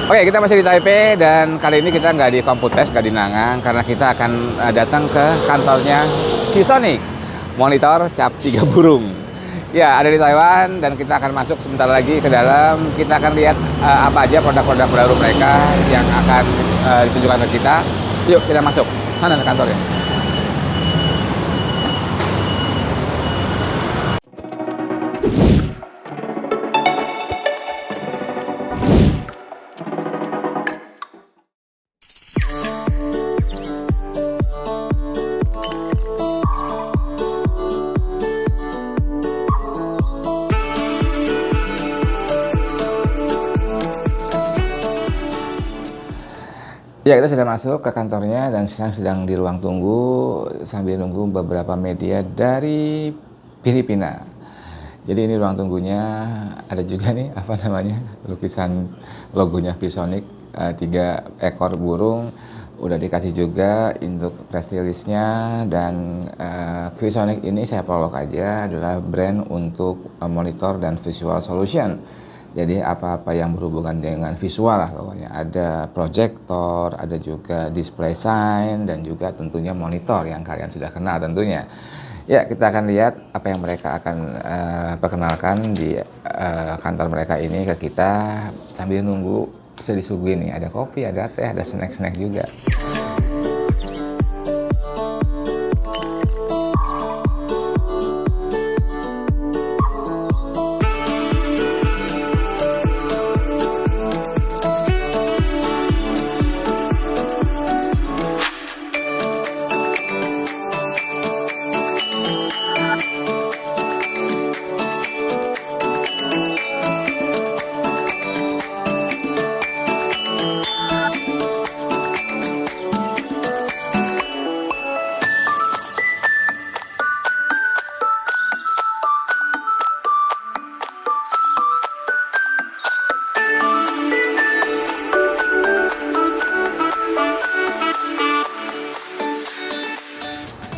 Oke, kita masih di Taipei dan kali ini kita nggak di Computex, nggak di Nangang, karena kita akan datang ke kantornya ViewSonic, monitor cap 3 burung. Ya, ada di Taiwan dan kita akan masuk sebentar lagi ke dalam. Kita akan lihat apa aja produk-produk baru mereka yang akan ditunjukkan ke kita. Yuk, kita masuk. Sana ke kantornya. Ya, kita sudah masuk ke kantornya dan sekarang sedang di ruang tunggu sambil nunggu beberapa media dari Filipina. Jadi ini ruang tunggunya, ada juga nih apa namanya lukisan logonya ViewSonic, 3 ekor burung. Udah dikasih juga untuk press release-nya dan ViewSonic ini saya prolog aja adalah brand untuk monitor dan visual solution. Jadi apa-apa yang berhubungan dengan visual lah pokoknya. Ada proyektor, ada juga display sign, dan juga tentunya monitor yang kalian sudah kenal tentunya. Ya, kita akan lihat apa yang mereka akan perkenalkan di kantor mereka ini ke kita sambil nunggu. Sudah disuguhin nih, ada kopi, ada teh, ada snack-snack juga.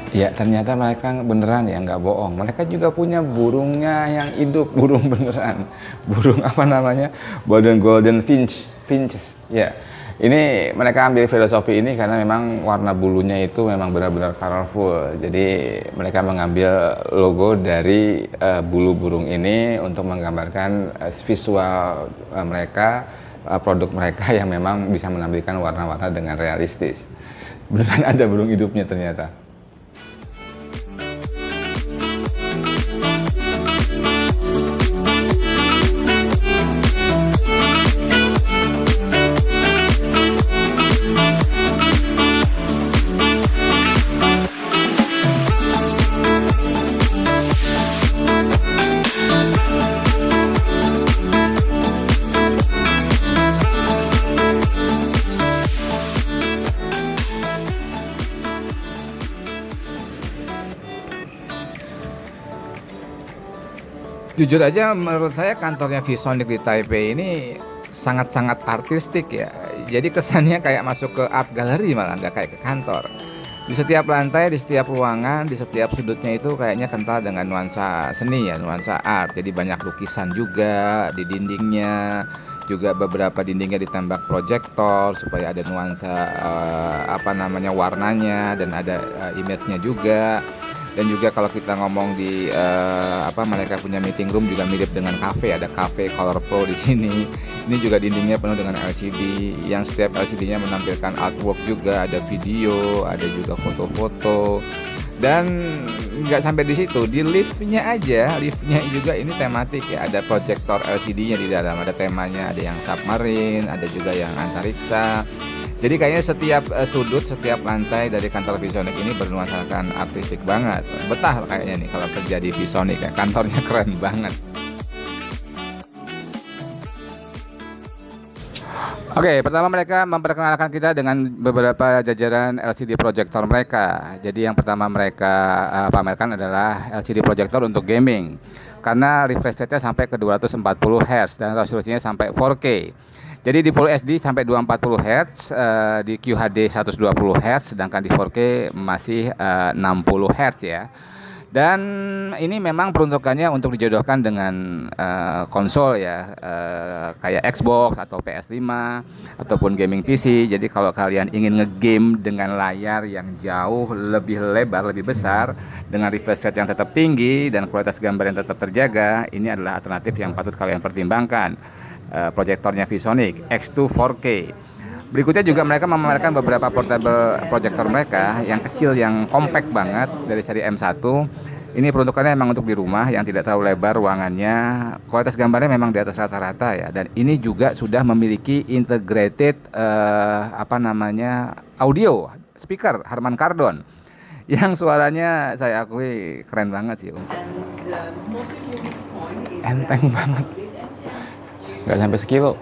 Ya, ternyata mereka beneran ya, nggak bohong. Mereka juga punya burungnya yang hidup, burung beneran. Burung apa namanya? Golden finches. Ya, ini mereka ambil filosofi ini karena memang warna bulunya itu memang benar-benar colorful. Jadi mereka mengambil logo dari bulu burung ini untuk menggambarkan visual mereka, produk mereka yang memang bisa menampilkan warna-warna dengan realistis. Beneran ada burung hidupnya ternyata. Jujur aja menurut saya kantornya ViewSonic di Taipei ini sangat-sangat artistik ya. Jadi kesannya kayak masuk ke art gallery malah, nggak kayak ke kantor. Di setiap lantai, di setiap ruangan, di setiap sudutnya itu kayaknya kental dengan nuansa seni ya, nuansa art. Jadi banyak lukisan juga di dindingnya. Juga beberapa dindingnya ditembak proyektor supaya ada nuansa warnanya, dan ada image-nya juga. Dan juga kalau kita ngomong di mereka punya meeting room juga mirip dengan cafe, ada cafe Color Pro di sini. Ini juga dindingnya penuh dengan LCD, yang setiap LCD-nya menampilkan artwork juga, ada video, ada juga foto-foto. Dan nggak sampai di situ, di liftnya juga ini tematik ya, ada proyektor LCD-nya di dalam, ada temanya, ada yang submarine, ada juga yang antariksa. Jadi kayaknya setiap sudut, setiap lantai dari kantor ViewSonic ini bernuansakan artistik banget. Betah kayaknya nih kalau kerja di ViewSonic ya, kantornya keren banget. Oke, pertama mereka memperkenalkan kita dengan beberapa jajaran LCD proyektor mereka. Jadi yang pertama mereka pamerkan adalah LCD proyektor untuk gaming. Karena refresh rate-nya sampai ke 240 Hz dan resolusinya sampai 4K. Jadi di Full HD sampai 240 Hz, di QHD 120 Hz, sedangkan di 4K masih 60 Hz ya. Dan ini memang peruntukannya untuk dijodohkan dengan konsol ya, kayak Xbox atau PS5 ataupun gaming PC. Jadi kalau kalian ingin ngegame dengan layar yang jauh lebih lebar, lebih besar, dengan refresh rate yang tetap tinggi dan kualitas gambar yang tetap terjaga, ini adalah alternatif yang patut kalian pertimbangkan. Proyektornya ViewSonic X2 4K. Berikutnya juga mereka memamerkan beberapa portable proyektor mereka yang kecil, yang compact banget dari seri M1. Ini peruntukannya memang untuk di rumah yang tidak terlalu lebar ruangannya. Kualitas gambarnya memang di atas rata-rata ya. Dan ini juga sudah memiliki integrated audio speaker Harman Kardon yang suaranya saya akui keren banget sih. Enteng banget. Nggak sampai sekilo.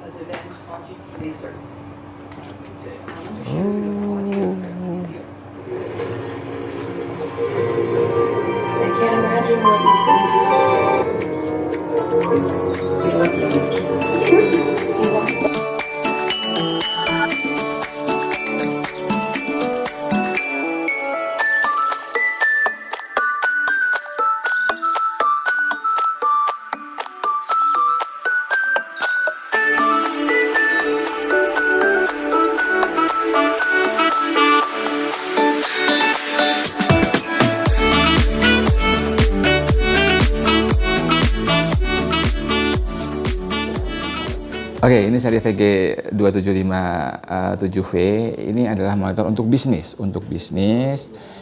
Oke, ini seri VG275-7V. Ini adalah monitor untuk bisnis.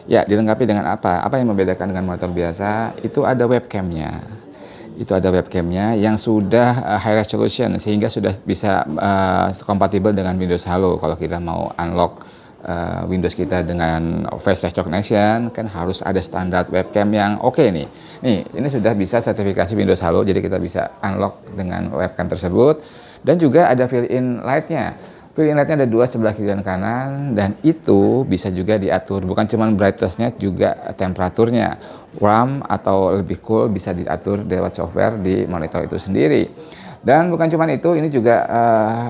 Ya, dilengkapi dengan apa? Apa yang membedakan dengan monitor biasa? Itu ada webcamnya. Yang sudah high resolution, sehingga sudah bisa kompatibel dengan Windows Halo. Kalau kita mau unlock Windows kita dengan face recognition, kan harus ada standar webcam yang oke nih. Ini sudah bisa sertifikasi Windows Halo, jadi kita bisa unlock dengan webcam tersebut. Dan juga ada fill-in light-nya. Fill-in light-nya ada dua, sebelah kiri dan kanan, dan itu bisa juga diatur. Bukan cuma brightness-nya, juga temperaturnya. Warm atau lebih cool bisa diatur lewat software di monitor itu sendiri. Dan bukan cuma itu, ini juga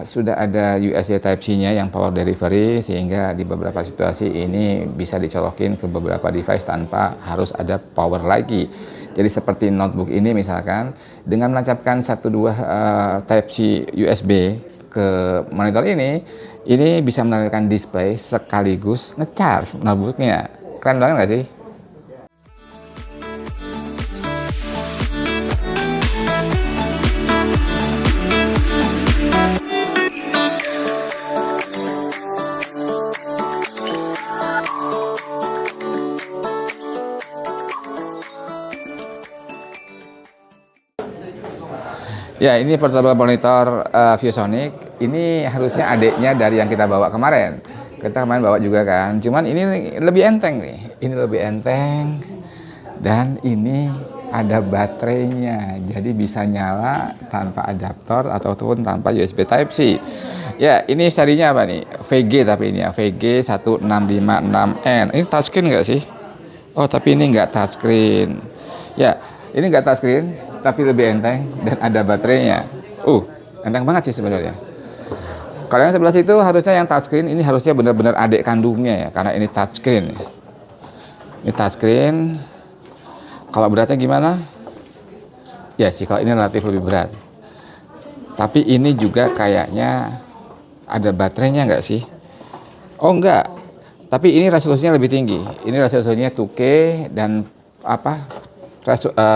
sudah ada USB Type-C-nya yang power delivery, sehingga di beberapa situasi ini bisa dicolokin ke beberapa device tanpa harus ada power lagi. Jadi seperti notebook ini misalkan, dengan menancapkan 1-2 Type-C USB ke monitor ini bisa menampilkan display sekaligus nge-charge notebooknya. Keren banget nggak sih? Ya, ini portable monitor ViewSonic. Ini harusnya adiknya dari yang kita bawa kemarin. Kita kemarin bawa juga kan. Cuman ini lebih enteng nih. Ini lebih enteng. Dan ini ada baterainya. Jadi bisa nyala tanpa adaptor ataupun tanpa USB Type-C. Ya, ini serinya apa nih? VG tapi ini ya. VG1656N. Ini touchscreen nggak sih? Oh, tapi ini nggak touchscreen. Ya, ini nggak touchscreen, tapi lebih enteng dan ada baterainya. Enteng banget sih sebenarnya. Kalau yang sebelah situ harusnya yang touchscreen, ini harusnya benar-benar adik kandungnya ya, karena ini touchscreen. Ini touchscreen. Kalau beratnya gimana? Ya sih, kalau ini relatif lebih berat. Tapi ini juga kayaknya ada baterainya nggak sih? Oh enggak. Tapi ini resolusinya lebih tinggi. Ini resolusinya 2K dan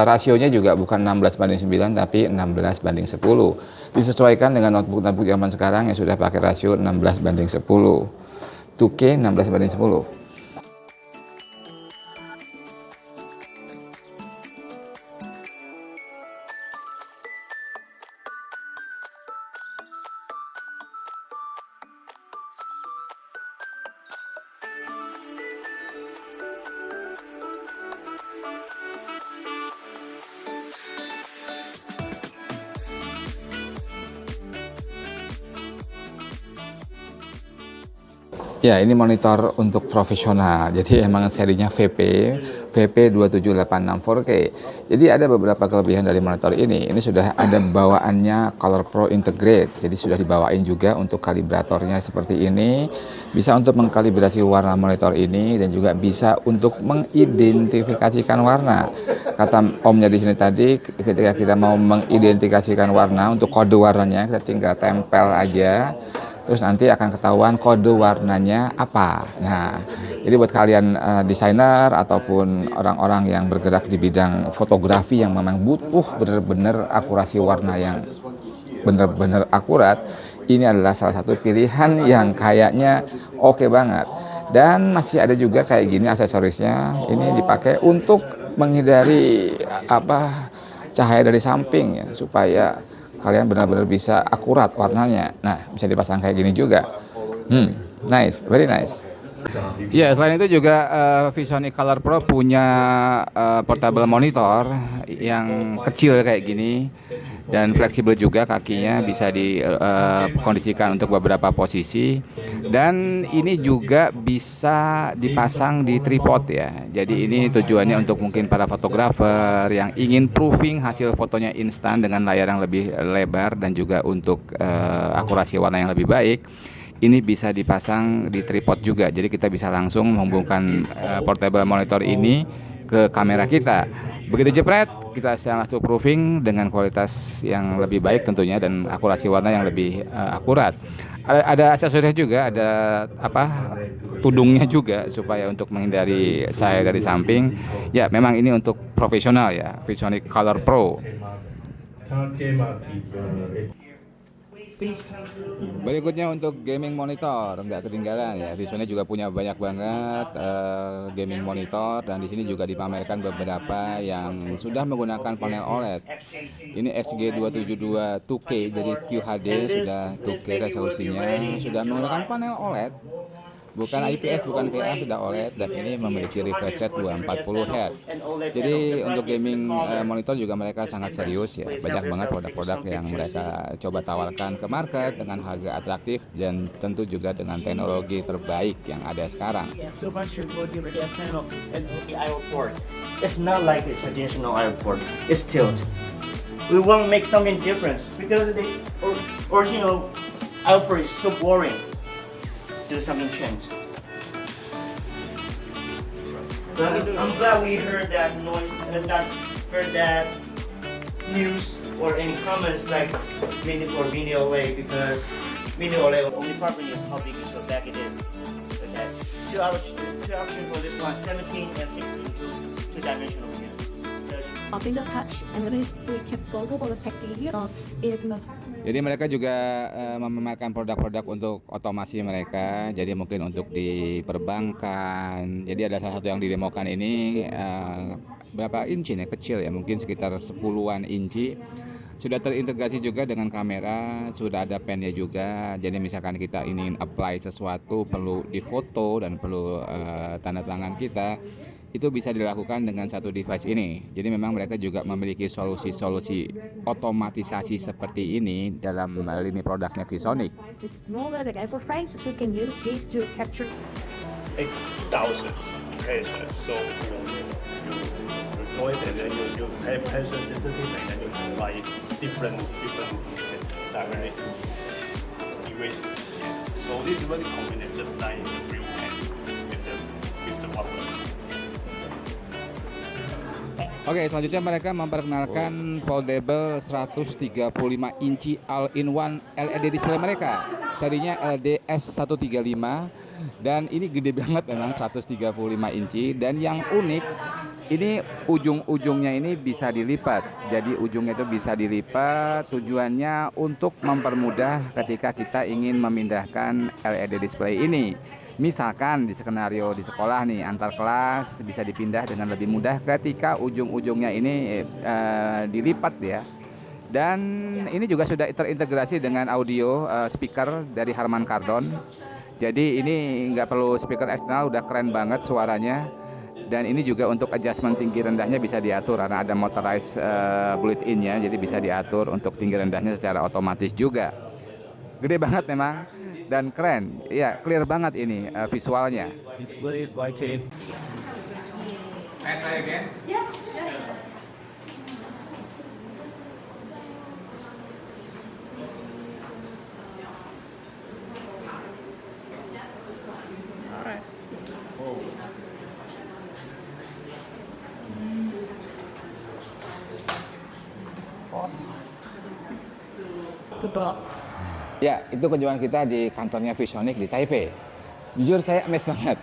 rasionya juga bukan 16:9 tapi 16:10. Disesuaikan dengan notebook zaman sekarang yang sudah pakai rasio 16:10. 2K 16:10. Ya, ini monitor untuk profesional. Jadi emang serinya VP 2786 4K. Jadi ada beberapa kelebihan dari monitor ini. Ini sudah ada bawaannya Color Pro Integrate. Jadi sudah dibawain juga untuk kalibratornya seperti ini. Bisa untuk mengkalibrasi warna monitor ini dan juga bisa untuk mengidentifikasikan warna. Kata omnya di sini tadi, ketika kita mau mengidentifikasikan warna untuk kode warnanya, kita tinggal tempel aja. Terus nanti akan ketahuan kode warnanya apa. Nah, jadi buat kalian desainer ataupun orang-orang yang bergerak di bidang fotografi yang memang butuh benar-benar akurasi warna yang benar-benar akurat, ini adalah salah satu pilihan yang kayaknya oke banget. Dan masih ada juga kayak gini aksesorisnya. Ini dipakai untuk menghindari cahaya dari samping ya, supaya kalian benar-benar bisa akurat warnanya. Nah, bisa dipasang kayak gini juga. Nice, very nice. Ya, selain itu juga VisionIQ Color Pro punya portable monitor yang kecil kayak gini dan fleksibel juga, kakinya bisa dikondisikan untuk beberapa posisi, dan ini juga bisa dipasang di tripod ya. Jadi ini tujuannya untuk mungkin para fotografer yang ingin proofing hasil fotonya instan dengan layar yang lebih lebar dan juga untuk akurasi warna yang lebih baik. Ini bisa dipasang di tripod juga, jadi kita bisa langsung menghubungkan portable monitor ini ke kamera kita. Begitu jepret, kita langsung proofing dengan kualitas yang lebih baik tentunya dan akurasi warna yang lebih akurat. Ada aksesorisnya juga, ada tudungnya juga supaya untuk menghindari cahaya dari samping. Ya, memang ini untuk profesional ya, VisionIQ Color Pro. Berikutnya untuk gaming monitor, nggak ketinggalan ya. VisionIQ juga punya banyak banget gaming monitor, dan di sini juga dipamerkan beberapa yang sudah menggunakan panel OLED. Ini XG272 2K, jadi QHD, sudah 2K resolusinya, sudah menggunakan panel OLED. Bukan IPS, bukan VA, sudah OLED, dan ini memiliki refresh rate 240 Hz. Jadi untuk gaming monitor juga mereka sangat serius ya. Banyak banget produk-produk yang mereka coba tawarkan ke market dengan harga atraktif dan tentu juga dengan teknologi terbaik yang ada sekarang. It's not like a traditional airport. It's tilt. We want to make something different because the original airport is so boring. Do something change. But I'm glad we heard that noise and not heard that news or any comments like Mini OLED, because Mini OLED only property is how big is the back it is. Okay. Two options for this one, 17 and 16 two-dimensional view. Finger touch and release the foldable packaging of it. Jadi mereka juga memamerkan produk-produk untuk otomasi mereka. Jadi mungkin untuk di perbankan. Jadi ada salah satu yang didemokan ini berapa inci nih, kecil ya, mungkin sekitar 10-an inci. Sudah terintegrasi juga dengan kamera, sudah ada pennya juga. Jadi misalkan kita ingin apply sesuatu, perlu difoto dan perlu tanda tangan kita, itu bisa dilakukan dengan satu device ini. Jadi memang mereka juga memiliki solusi-solusi otomatisasi seperti ini dalam lini produknya VisionIQ. So can use this to capture 8,000 cases. So you deploy it and then you pay pressure sensitive and then you can apply different direct erase. Yeah. So this is very convenient, just like the real pen with the bubble. Oke, selanjutnya mereka memperkenalkan foldable 135 inci all-in-one LED display mereka. Serinya LDS135, dan ini gede banget memang, 135 inci. Dan yang unik, ini ujung-ujungnya ini bisa dilipat. Jadi ujungnya itu bisa dilipat, tujuannya untuk mempermudah ketika kita ingin memindahkan LED display ini. Misalkan di skenario di sekolah nih, antar kelas bisa dipindah dengan lebih mudah ketika ujung-ujungnya ini dilipat ya. Dan ini juga sudah terintegrasi dengan audio speaker dari Harman Kardon. Jadi ini nggak perlu speaker eksternal, udah keren banget suaranya. Dan ini juga untuk adjustment tinggi rendahnya bisa diatur karena ada motorized built-in-nya, jadi bisa diatur untuk tinggi rendahnya secara otomatis juga. Gede banget memang dan keren, ya, clear banget ini visualnya. Display by chain. Try again. Yes, yes. the block. Ya, itu kunjungan kita di kantornya Visionic di Taipei. Jujur saya amazed banget.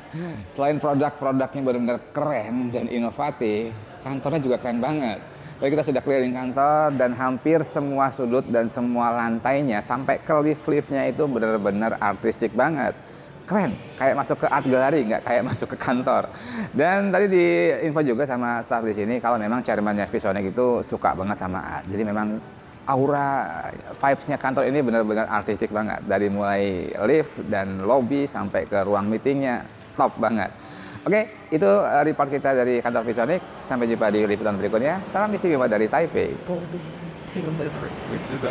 Selain produk-produknya benar-benar keren dan inovatif, kantornya juga keren banget. Jadi kita sudah keliling kantor dan hampir semua sudut dan semua lantainya sampai ke lift-liftnya itu benar-benar artistik banget. Keren, kayak masuk ke art gallery, nggak kayak masuk ke kantor. Dan tadi di info juga sama staff di sini kalau memang chairman-nya Visionic itu suka banget sama art. Jadi memang aura vibes-nya kantor ini benar-benar artistik banget. Dari mulai lift dan lobby sampai ke ruang meetingnya, top banget. Oke, itu report kita dari kantor Visionic. Sampai jumpa di liputan berikutnya. Salam istimewa dari Taipei. Take a liver with the